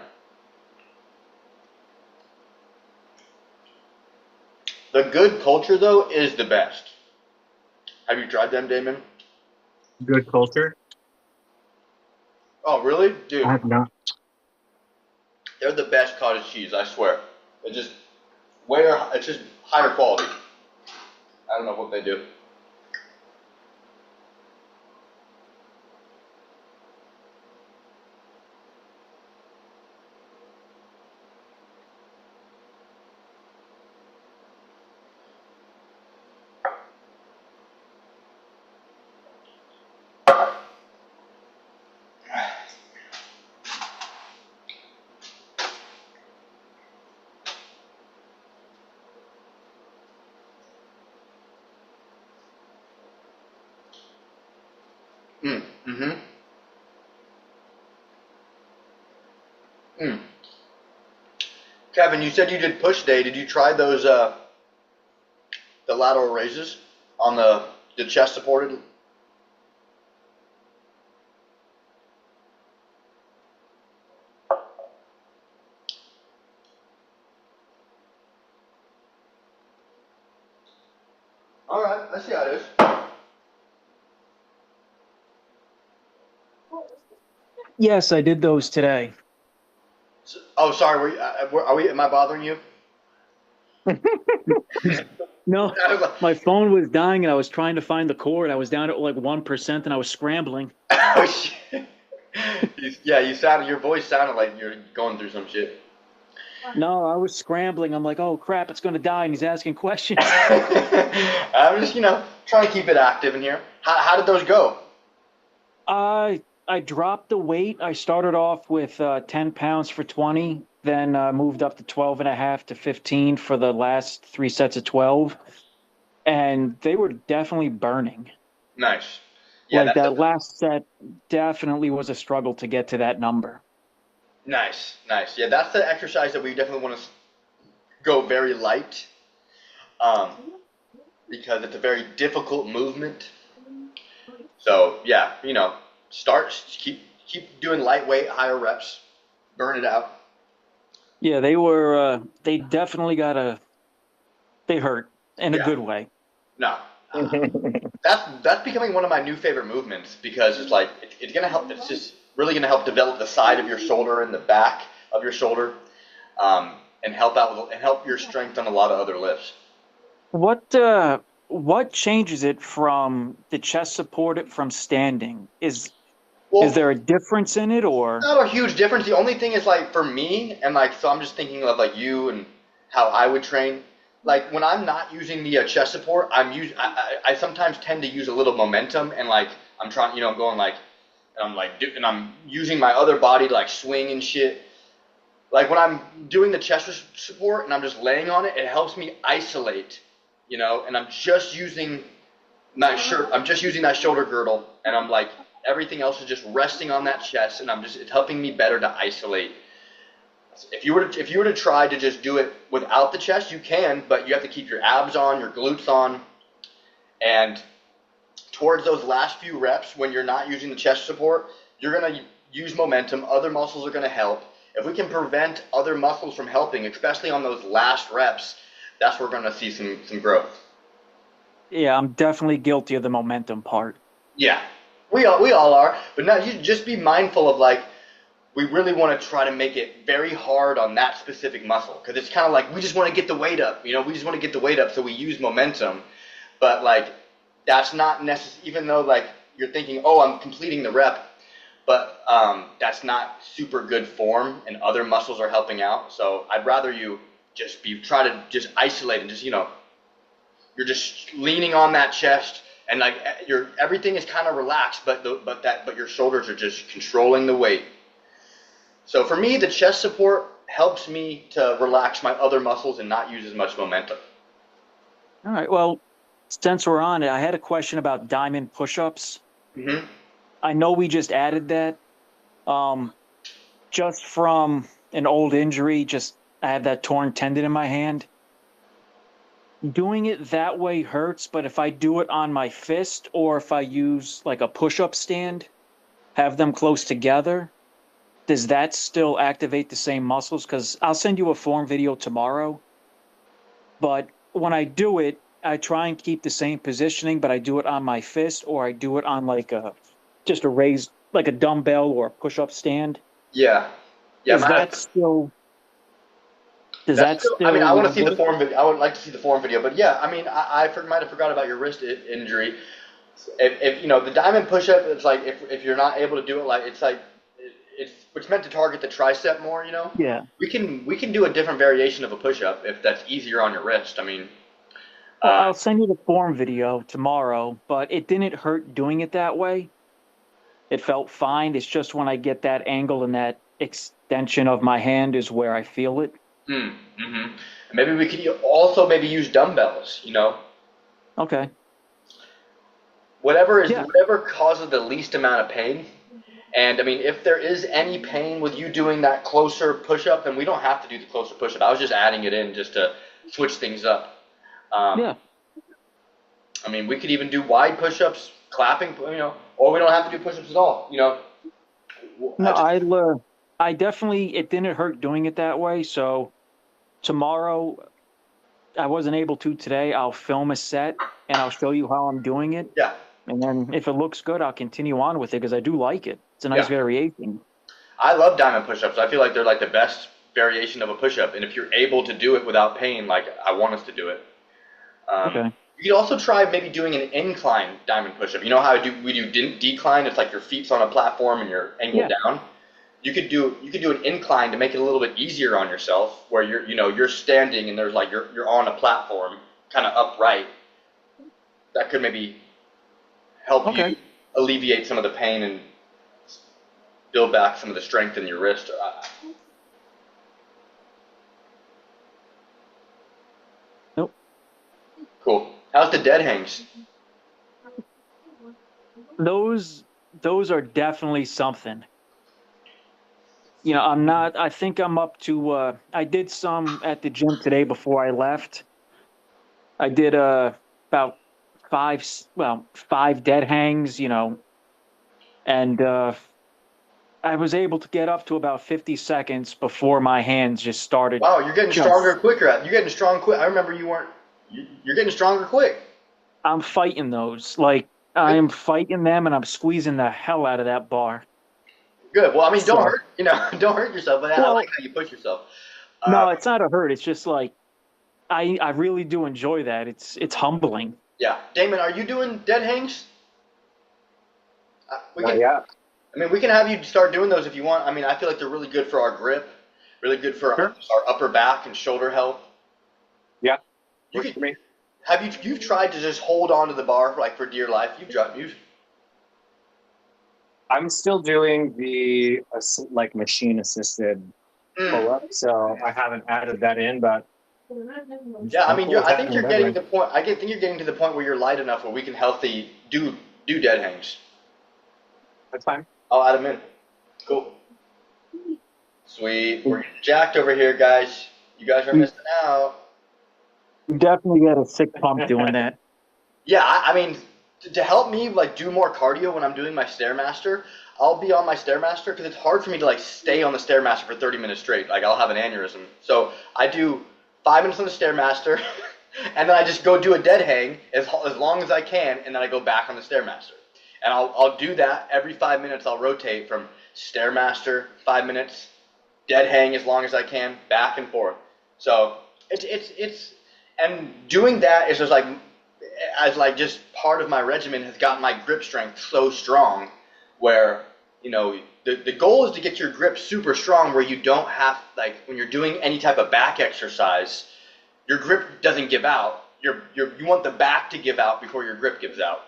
The good culture though is the best. Have you tried them, Damon? Good culture. Oh, really, dude? I have not. They're the best cottage cheese, I swear. It's just it's just higher quality. I don't know what they do. Mm-hmm. Mm. Kevin, you said you did push day. Did you try those the lateral raises on the chest supported? All right, I see how it is. Yes, I did those today. Oh, sorry. Are we? Am I bothering you? No, my phone was dying and I was trying to find the cord. I was down at like 1% and I was scrambling. Oh shit. Yeah, your voice sounded like you're going through some shit. No, I was scrambling. I'm like, oh crap, it's going to die. And he's asking questions. I'm just, trying to keep it active in here. How did those go? I dropped the weight. I started off with 10 pounds for 20, then moved up to 12 and a half to 15 for the last 3 sets of 12. And they were definitely burning. Nice. Yeah, Like that last set definitely was a struggle to get to that number. nice, nice. Yeah, that's the exercise that we definitely want to go very light, um, because it's a very difficult movement. So yeah, keep doing lightweight, higher reps, burn it out. Yeah, they definitely they hurt in a Yeah, good way. no, that's becoming one of my new favorite movements because it's like it's gonna help. It's just really gonna help develop the side of your shoulder and the back of your shoulder, and help your strength on a lot of other lifts. What changes it from the chest supported from standing? Is Well, there a difference in it or? not a huge difference. The only thing is like for me, and like so I'm just thinking of like you and how I would train. Like when I'm not using the chest support, I sometimes tend to use a little momentum and like I'm trying, I'm going like, and I'm like, and I'm using my other body to like swing and shit. Like when I'm doing the chest support and I'm just laying on it, it helps me isolate, and I'm just using I'm just using that shoulder girdle, and I'm like, everything else is just resting on that chest, and it's helping me better to isolate. If you were to try to just do it without the chest, you can, but you have to keep your abs on, your glutes on, and towards those last few reps, when you're not using the chest support, you're gonna use momentum. Other muscles are gonna help. If we can prevent other muscles from helping, especially on those last reps, that's where we're gonna see some growth. Yeah, I'm definitely guilty of the momentum part. Yeah, we all are. But now you just be mindful of like we really want to try to make it very hard on that specific muscle because it's kind of like we just want to get the weight up. We just want to get the weight up, so we use momentum. But like that's not necessary. Even though like you're thinking, oh, I'm completing the rep, but that's not super good form, and other muscles are helping out. So I'd rather you just try to just isolate and just you're just leaning on that chest and like everything is kind of relaxed, but your shoulders are just controlling the weight. So for me, the chest support helps me to relax my other muscles and not use as much momentum. All right. Well, since we're on it, I had a question about diamond push-ups. Mm-hmm. I know we just added that. Just from an old injury, I have that torn tendon in my hand. Doing it that way hurts, but if I do it on my fist or if I use like a push-up stand, have them close together, does that still activate the same muscles? Because I'll send you a form video tomorrow. But when I do it, I try and keep the same positioning, but I do it on my fist or I do it on like just a raised, like a dumbbell or a push-up stand. Yeah. Yeah. Is that still? Does that still? I mean, I want to see the form video. I would like to see the form video, but yeah, I mean, I might have forgot about your wrist injury. If the diamond push-up, it's like if you're not able to do it, like it's like it's meant to target the tricep more. Yeah. We can do a different variation of a push-up if that's easier on your wrist. I mean, Well, I'll send you the form video tomorrow, but it didn't hurt doing it that way. It felt fine. It's just when I get that angle and that extension of my hand is where I feel it. mm-hmm. Maybe we could also maybe use dumbbells. Okay. Whatever causes the least amount of pain. And I mean, if there is any pain with you doing that closer push-up, then we don't have to do the closer push-up. I was just adding it in just to switch things up. Yeah. I mean, we could even do wide push-ups, clapping, or we don't have to do push-ups at all. No, I definitely, it didn't hurt doing it that way. So tomorrow, I wasn't able to today. I'll film a set and I'll show you how I'm doing it. Yeah. And then if it looks good, I'll continue on with it because I do like it. It's a nice variation. I love diamond push-ups. I feel like they're like the best variation of a push-up. And if you're able to do it without pain, like I want us to do it. Okay. You could also try maybe doing an incline diamond push-up. You know how we do decline? It's like your feet's on a platform and you're angled down. You could do an incline to make it a little bit easier on yourself, where you're standing and there's like you're on a platform, kind of upright. That could maybe help you alleviate some of the pain and build back some of the strength in your wrist. Nope. Cool. How's the dead hangs? Those are definitely something. I think I'm up to, I did some at the gym today before I left. I did about five dead hangs, and I was able to get up to about 50 seconds before my hands just started. Wow, you're getting stronger quicker. You're getting strong quick. I remember you weren't. You're getting stronger quick. I'm fighting those. Like, I am fighting them, and I'm squeezing the hell out of that bar. Good. Well, I mean, don't hurt yourself. But I like how you push yourself. No, it's not a hurt. It's just like I really do enjoy that. It's humbling. Yeah, Damon, are you doing dead hangs? Yeah. I mean, we can have you start doing those if you want. I mean, I feel like they're really good for our grip, really good for our upper back and shoulder health. Yeah. For me. You've tried to just hold on to the bar for dear life? I'm still doing the machine assisted pull-up, so I haven't added that in, but yeah, I mean, I think you're getting to the point. I think you're getting to the point where you're light enough where we can healthy do dead hangs. That's fine. I'll add them in. Cool. Sweet. We're getting jacked over here, guys. You guys are missing out. You definitely get a sick pump doing that. Yeah, I mean, to help me like do more cardio when I'm doing my Stairmaster, I'll be on my Stairmaster because it's hard for me to like stay on the Stairmaster for 30 minutes straight. Like I'll have an aneurysm. So I do 5 minutes on the Stairmaster, and then I just go do a dead hang as long as I can, and then I go back on the Stairmaster. And I'll do that every 5 minutes. I'll rotate from Stairmaster 5 minutes, dead hang as long as I can, back and forth. So it's and doing that is just like as like just part of my regimen has gotten my grip strength so strong where the goal is to get your grip super strong where you don't have like when you're doing any type of back exercise your grip doesn't give out. You want the back to give out before your grip gives out.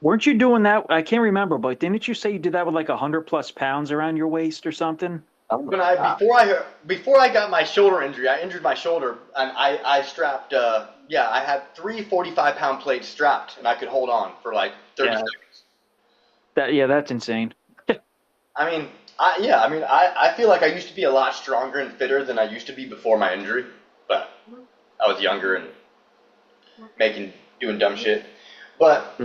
Weren't you doing that? I can't remember, but didn't you say you did that with like 100+ pounds around your waist or something? When before I got my shoulder injury, I injured my shoulder and I strapped I had 3 45-pound plates strapped and I could hold on for like 30 seconds. That's insane. I feel like I used to be a lot stronger and fitter than I used to be before my injury, but I was younger and doing dumb shit. But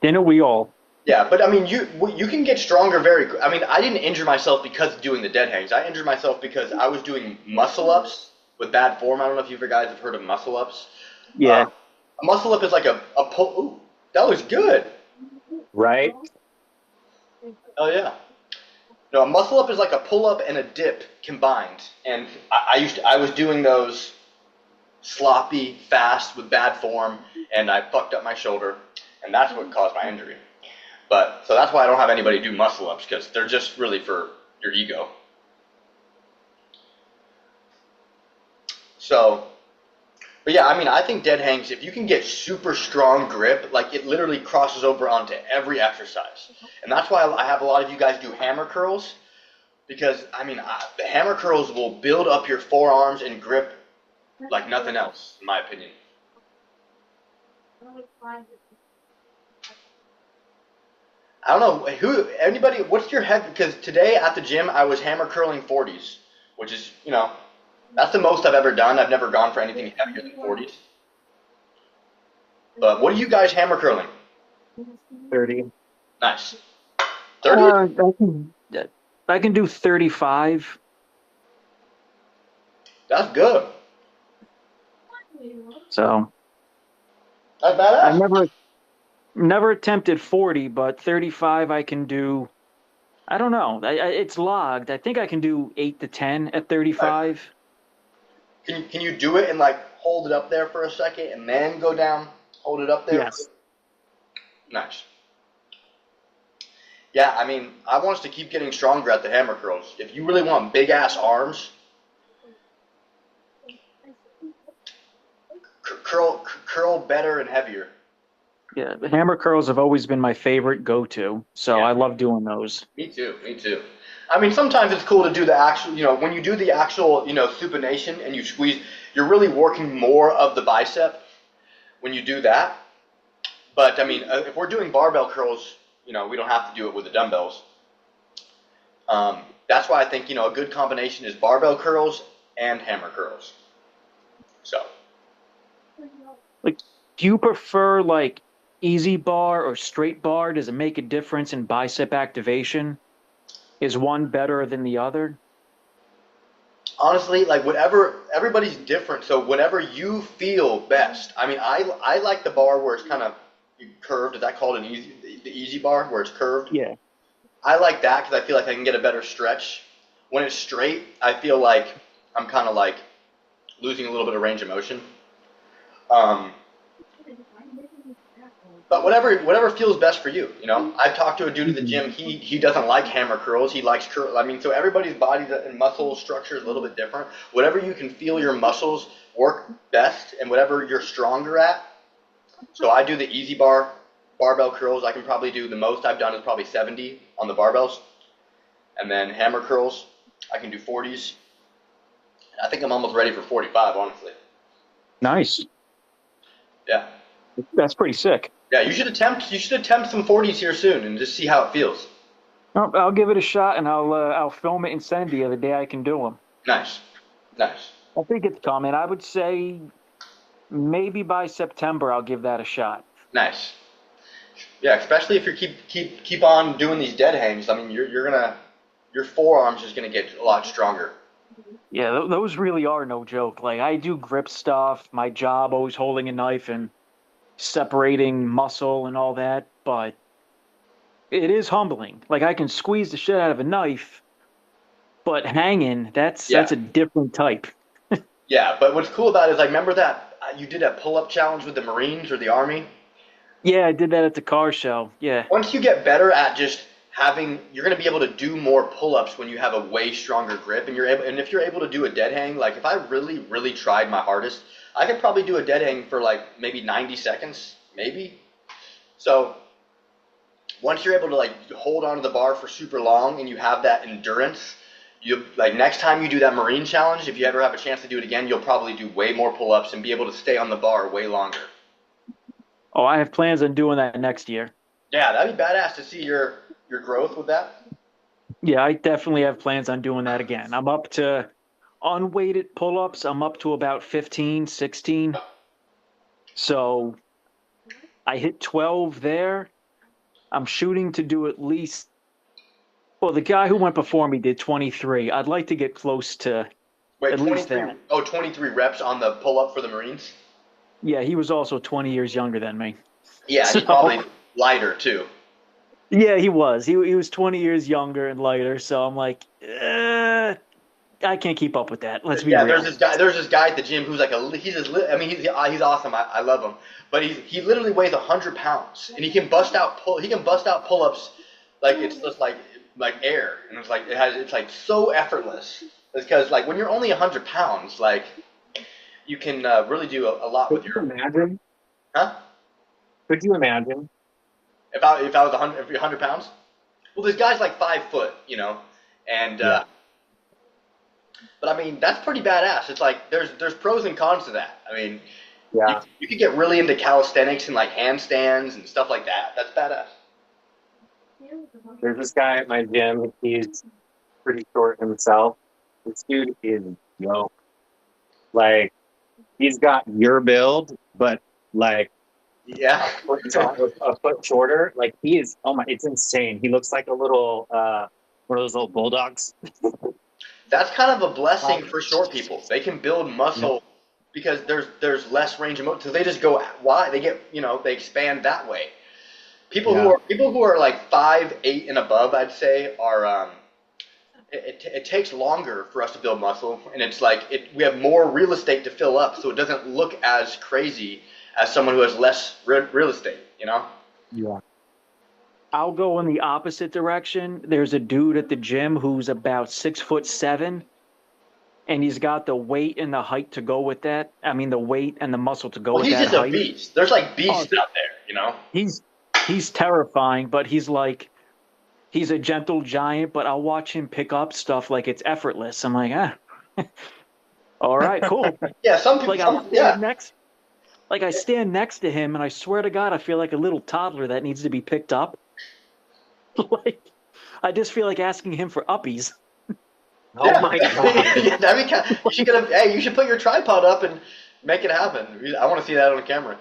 Didn't we all? yeah, but I mean, you can get stronger very. I mean, I didn't injure myself because of doing the dead hangs. I injured myself because I was doing muscle ups with bad form. I don't know if you guys have heard of muscle ups. Yeah. A muscle up is like a pull. Ooh, that was good. Right? Oh yeah. No, a muscle up is like a pull up and a dip combined, and I was doing those sloppy, fast with bad form, and I fucked up my shoulder, and that's what caused my injury. But so that's why I don't have anybody do muscle ups because they're just really for your ego. So, but yeah, I mean, I think dead hangs, if you can get super strong grip, like it literally crosses over onto every exercise. And that's why I have a lot of you guys do hammer curls because, I mean, the hammer curls will build up your forearms and grip like nothing else, in my opinion. I don't know, anybody, what's your head, because today at the gym I was hammer curling 40s, which is, that's the most I've ever done. I've never gone for anything heavier than 40s. But what are you guys hammer curling? 30. Nice. 30? I can do 35. That's good. So That's badass. I've never attempted 40, but 35 I can do. I don't know. It's logged. I think I can do 8 to 10 at 35. Can you do it and like hold it up there for a second and then go down? Hold it up there? Yes. Nice. Yeah, I mean, I want us to keep getting stronger at the hammer curls. If you really want big ass arms, curl better and heavier. Yeah, the hammer curls have always been my favorite go-to, so Yeah. I love doing those. Me too. I mean, sometimes it's cool to do the actual, when you do the actual, supination and you squeeze, you're really working more of the bicep when you do that. But, I mean, if we're doing barbell curls, we don't have to do it with the dumbbells. That's why I think, a good combination is barbell curls and hammer curls. So. Like, do you prefer, like, easy bar or straight bar? Does it make a difference in bicep activation? Is one better than the other? Honestly, like whatever, everybody's different. So whatever you feel best. I mean, I like the bar where it's kind of curved. Is that called the easy bar where it's curved? Yeah. I like that because I feel like I can get a better stretch. When it's straight, I feel like I'm kind of like losing a little bit of range of motion. But whatever feels best for you, I've talked to a dude at the gym. He doesn't like hammer curls. He likes curl. I mean, so everybody's body and muscle structure is a little bit different. Whatever you can feel your muscles work best, and whatever you're stronger at. So I do the easy barbell curls. I can probably do the most I've done is probably 70 on the barbells, and then hammer curls I can do 40s. I think I'm almost ready for 45, honestly. Nice. Yeah. That's pretty sick. Yeah, you should attempt some 40s here soon and just see how it feels. I'll give it a shot, and I'll film it and send you the day I can do them. Nice, nice, I think it's coming. I would say maybe by September I'll give that a shot. nice. Yeah, especially if you keep on doing these dead hangs. I mean, you're gonna your forearms is gonna get a lot stronger. Yeah, those really are no joke. Like I do grip stuff, my job always holding a knife and separating muscle and all that, but it is humbling. Like I can squeeze the shit out of a knife, but hanging, that's Yeah, a different type. yeah. But what's cool about it is like, remember that you did a pull-up challenge with the Marines or the Army? Yeah, I did that at the car show. Yeah. Once you get better at just having, you're going to be able to do more pull-ups when you have a way stronger grip, and if you're able to do a dead hang, like if I really tried my hardest, I could probably do a dead hang for like maybe 90 seconds, maybe. So once you're able to like hold onto the bar for super long and you have that endurance, you like next time you do that Marine challenge, if you ever have a chance to do it again, you'll probably do way more pull-ups and be able to stay on the bar way longer. Oh, I have plans on doing that next year. Yeah, that'd be badass to see your growth with that. Yeah, I definitely have plans on doing that again. I'm up to unweighted pull-ups. I'm up to about 15, 16. So I hit 12 there. I'm shooting to do at least, well, the guy who went before me did 23. I'd like to get close to Wait, at least 23. that. Oh, 23 reps on the pull up for the Marines? Yeah, he was also 20 years younger than me. Yeah, and he's probably So, lighter too. yeah, he was. He was 20 years younger and lighter. So I'm like, I can't keep up with that. Let's be Yeah, real. there's this guy at the gym who's like I mean he's awesome. I love him. But he literally weighs 100 pounds and he can bust out pull ups like it's just like air, and it's like so effortless. It's because like when you're only 100 pounds, like you can really do a lot Could with you your imagine? huh? Could you imagine? If I was 100 if you're 100 pounds, well this guy's like 5 foot, and Yeah. but I mean that's pretty badass. It's like there's pros and cons to that. I mean Yeah. you could get really into calisthenics and like handstands and stuff like that. That's badass. There's this guy at my gym. He's pretty short himself. This dude is dope. Like he's got your build, but like Yeah. a foot shorter. Like he is. Oh my! It's insane. He looks like a little one of those little bulldogs. That's kind of a blessing for short people. They can build muscle because there's less range of motion. So they just go wide. They get they expand that way. Yeah. People who are like 5'8" and above, I'd say, are it takes longer for us to build muscle, and it's like we have more real estate to fill up, so it doesn't look as crazy as someone who has less real estate. Yeah. I'll go in the opposite direction. There's a dude at the gym who's about 6'7", and he's got the weight and the height to go with that. I mean, the weight and the muscle to go Well, with he's that just a height. beast. There's like Oh, beasts out there. he's he's terrifying, but he's a gentle giant. But I'll watch him pick up stuff like it's effortless. I'm like, all right, cool. Yeah, some people. Like I'll Yeah, stand next, like I stand next to him, and I swear to God, I feel like a little toddler that needs to be picked up. Like I just feel like asking him for uppies. Oh my god. yeah, that'd be kind hey, you should put your tripod up and make it happen. I want to see that on camera.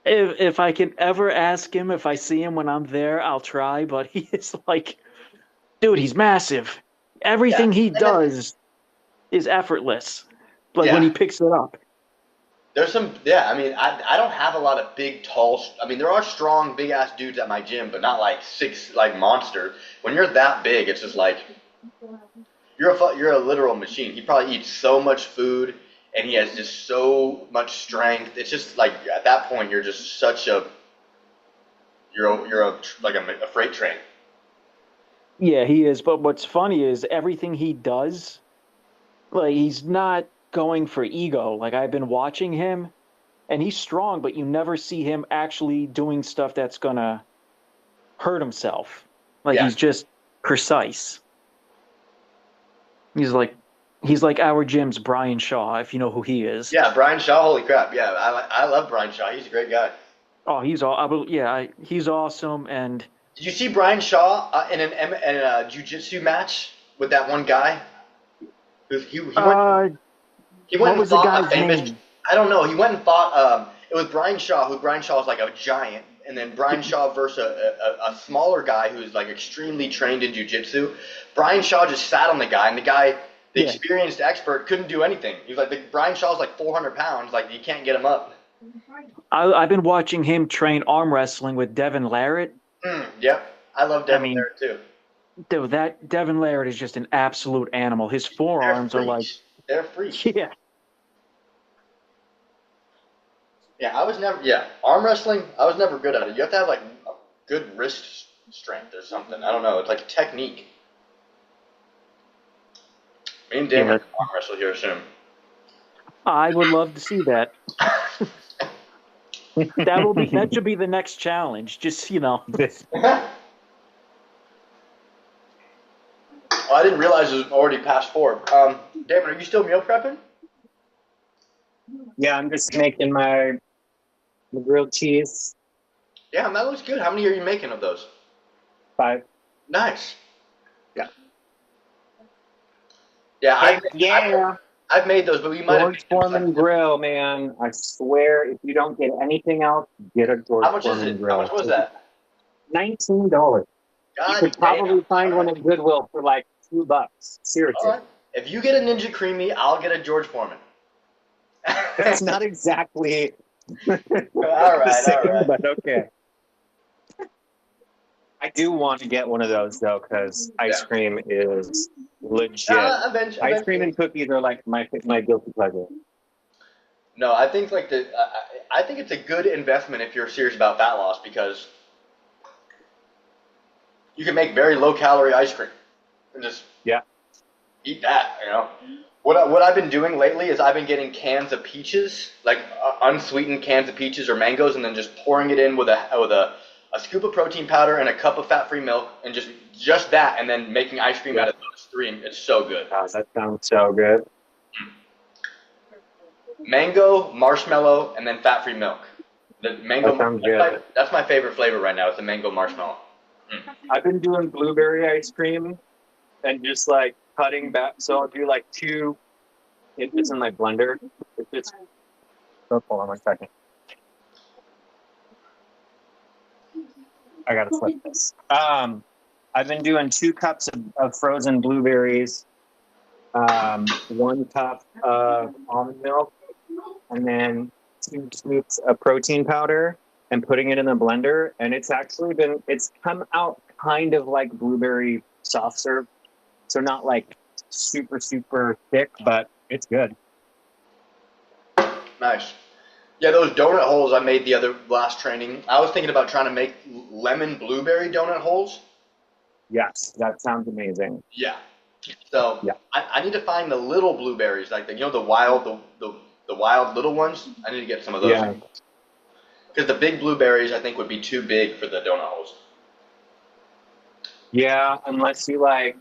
If I can ever ask him if I see him when I'm there, I'll try. But he is like, dude, he's massive. Yeah, Everything he and then, does is effortless. Like when yeah. he picks it up. There's some, yeah. I mean, I don't have a lot of big, tall. I mean, there are strong, big ass dudes at my gym, but not like six, like monster. When you're that big, it's just like you're a literal machine. He probably eats so much food, and he has just so much strength. It's just like at that point, you're just such a like a freight train. Yeah, he is. But what's funny is everything he does, like he's not going for ego. Like I've been watching him and he's strong, but you never see him actually doing stuff that's gonna hurt himself. Like Yeah, he's just precise. He's like he's like our gym's Brian Shaw, if you know who he is. yeah. Brian Shaw, holy crap. Yeah, I love Brian Shaw. He's a great guy. Oh, he's all, he's awesome, and Did you see Brian Shaw in a jiu-jitsu match with that one guy? He went What and was the fought a guy's famous. name? I don't know. He went and fought. It was Brian Shaw. Who Brian Shaw is like a giant, and then Brian Shaw versus a smaller guy who's like extremely trained in jiu-jitsu. Brian Shaw just sat on the guy, and the Yeah. experienced expert couldn't do anything. He was like, Brian Shaw's like 400 pounds. Like, you can't get him up. I've been watching him train arm wrestling with Devin Larratt. Yep. I love I Devin mean, there too. dude, that Devin Larratt is just an absolute animal. His They're forearms are like, freaks. They're freaks. yeah. Yeah, I was never. Yeah, arm wrestling. I was never good at it. You have to have like a good wrist strength or something. I don't know. It's like technique. Me and Damon can arm wrestle here soon. I would love to see that. That should be the next challenge. Just, Oh, I didn't realize it was already past 4. Damon, are you still meal prepping? Yeah, I'm just making my grilled cheese. Yeah, that looks good. How many are you making of those? 5. Nice. Yeah. Yeah, Yeah. I've made those, but we might George Foreman grill, man. I swear, if you don't get anything else, get a George How much is Foreman it? grill. How much was that? $19. God You could probably damn. find All one right. at Goodwill for like $2. Seriously. All right. If you get a Ninja Creamy, I'll get a George Foreman. That's not exactly all the right, same, all right. but okay. I do want to get one of those though, because ice cream is legit. Eventually. Ice cream and cookies are like my guilty pleasure. No, I think like I think it's a good investment if you're serious about fat loss because you can make very low calorie ice cream and just eat that. What I've been doing lately is I've been getting cans of peaches, like unsweetened cans of peaches or mangoes, and then just pouring it in with a scoop of protein powder and a cup of fat-free milk, and just that, and then making ice cream out of those 3. It's so good. Oh, that sounds so good. Mango, marshmallow, and then fat-free milk. The mango. That sounds good. That's my favorite flavor right now. It's the mango marshmallow. I've been doing blueberry ice cream and just like cutting back. So I'll do like 2. It's in my blender. Hold on 1 second. I gotta flip this. I've been doing 2 cups of frozen blueberries, 1 cup of almond milk, and then 2 scoops of protein powder, and putting it in the blender. And it's come out kind of like blueberry soft serve, so not like super super thick, but it's good. Nice. Yeah, those donut holes I made the last training. I was thinking about trying to make lemon blueberry donut holes. Yes, that sounds amazing. Yeah. So Yeah. I need to find the little blueberries, like the wild the wild little ones. I need to get some of those. Yeah. Because the big blueberries I think would be too big for the donut holes. Yeah, unless you like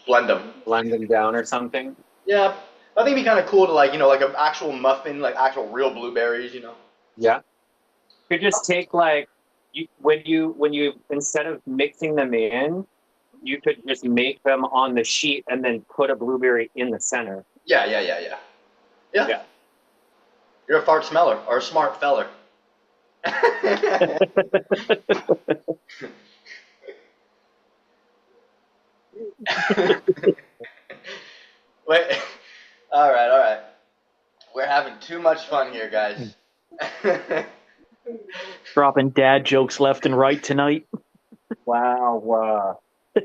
Blend them. blend them down or something. Yeah. I think it'd be kind of cool to like an actual muffin, like actual real blueberries. Yeah. You could just take like when you instead of mixing them in, you could just make them on the sheet and then put a blueberry in the center. Yeah. You're a fart smeller or a smart feller. Wait. All right. We're having too much fun here, guys. dropping dad jokes left and right tonight. Wow. Hey,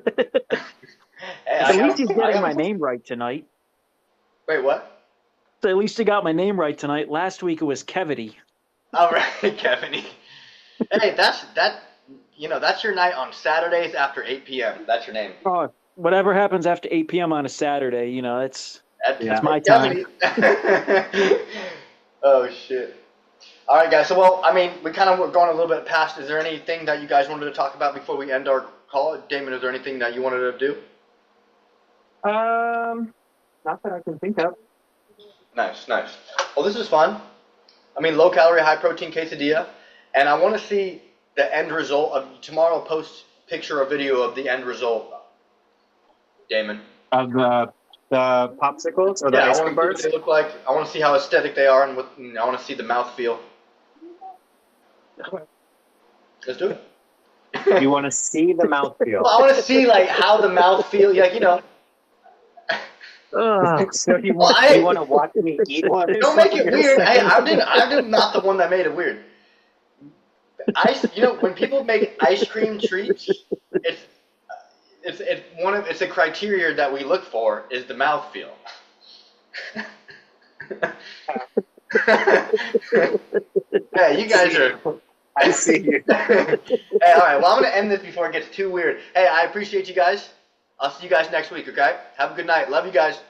At least he's getting my name right tonight. Wait, what? So at least he got my name right tonight. Last week it was Kevity. All right, Kevin. Hey, that's your night on Saturdays after 8 p.m. That's your name. Oh, whatever happens after 8 p.m. on a Saturday, that's my Kevin. time. Oh shit. All right, guys. So, we kind of were going a little bit past. Is there anything that you guys wanted to talk about before we end our call? Damon, is there anything that you wanted to do? Not that I can think of. Nice. Well, this is fun. Low calorie, high protein quesadilla, and I want to see the end result of tomorrow. I'll post picture or video of the end result. Damon. Of the popsicles or the Yeah, I ice want cream to see what bars? they look like. I want to see how aesthetic they are, and I want to see the mouthfeel. Let's do it. You want to see the mouthfeel? Well, I want to see like how the mouth feel. Like So you Well, want to watch me eat one? Don't make it weird. Hey, I'm not the one that made it weird. When people make ice cream treats, it's a criteria that we look for is the mouthfeel. Yeah, you guys are. I see you. Hey, all right. Well, I'm gonna end this before it gets too weird. Hey, I appreciate you guys. I'll see you guys next week. Okay. Have a good night. Love you guys.